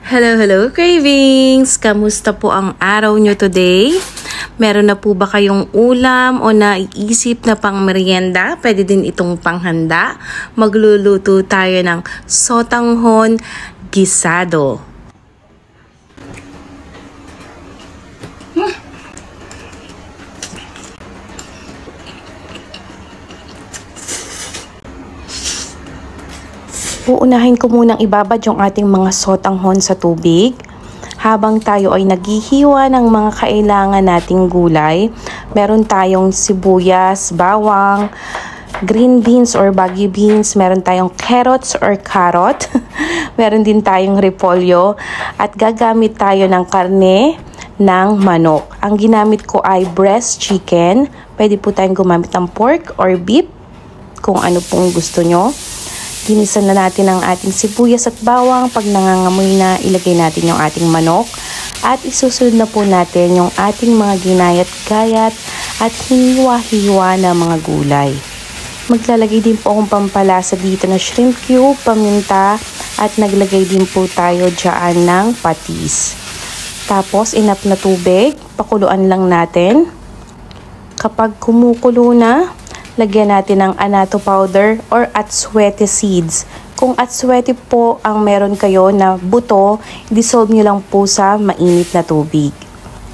Hello, hello cravings! Kamusta po ang araw nyo today? Meron na po ba kayong ulam o naiisip na pang merienda? Pwede din itong panghanda. Magluluto tayo ng sotanghon gisado. Uunahin ko munang ibabad yung ating mga sotanghon sa tubig. Habang tayo ay naghihiwa ng mga kailangan nating gulay, meron tayong sibuyas, bawang, green beans or baggy beans, meron tayong carrots or carrot, meron din tayong repolyo, at gagamit tayo ng karne ng manok. Ang ginamit ko ay breast chicken. Pwede po tayong gumamit ng pork or beef kung ano pong gusto nyo. Ginisa na natin ang ating sibuyas at bawang. Pag nangangamoy na, ilagay natin yung ating manok. At isusunod na po natin yung ating mga ginayat-gayat at hiniwa-hiwa na mga gulay. Maglalagay din po akong pampalasa dito na shrimp cube, paminta, at naglagay din po tayo dyan ng patis. Tapos, enough na tubig. Pakuluan lang natin. Kapag kumukulo na, lagyan natin ng annatto powder or atsuete seeds. Kung atsuete po ang meron kayo na buto, dissolve nyo lang po sa mainit na tubig.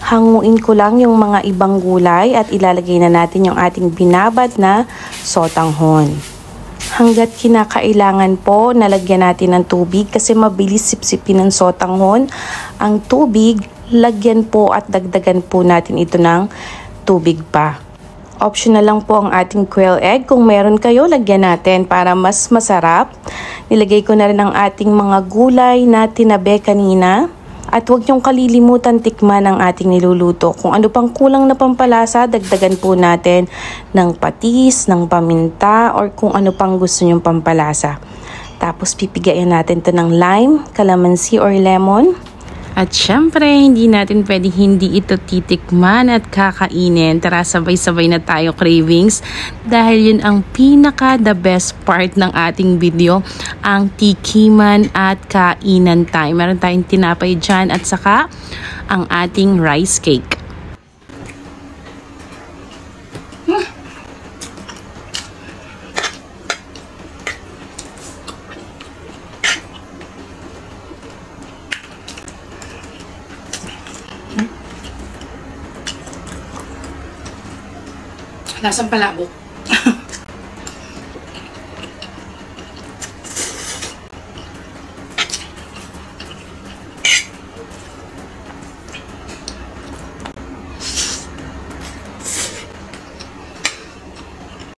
Hanguin ko lang yung mga ibang gulay at ilalagay na natin yung ating binabad na sotanghon. Hanggat kinakailangan po, nalagyan natin ng tubig kasi mabilis sipsipin ng sotanghon. Ang tubig, lagyan po at dagdagan po natin ito ng tubig pa. Optional lang po ang ating quail egg. Kung meron kayo, lagyan natin para mas masarap. Nilagay ko na rin ang ating mga gulay na tinabi kanina. At huwag niyong kalilimutan tikman ang ating niluluto. Kung ano pang kulang na pampalasa, dagdagan po natin ng patis, ng paminta, or kung ano pang gusto niyong pampalasa. Tapos pipigayan natin ito ng lime, calamansi, or lemon. At syempre, hindi natin pwedeng hindi ito titikman at kakainin. Tara, sabay-sabay na tayo cravings. Dahil yun ang pinaka the best part ng ating video, ang tikiman at kainan time. Meron tayong tinapay dyan at saka ang ating rice cake. Lasang palabok.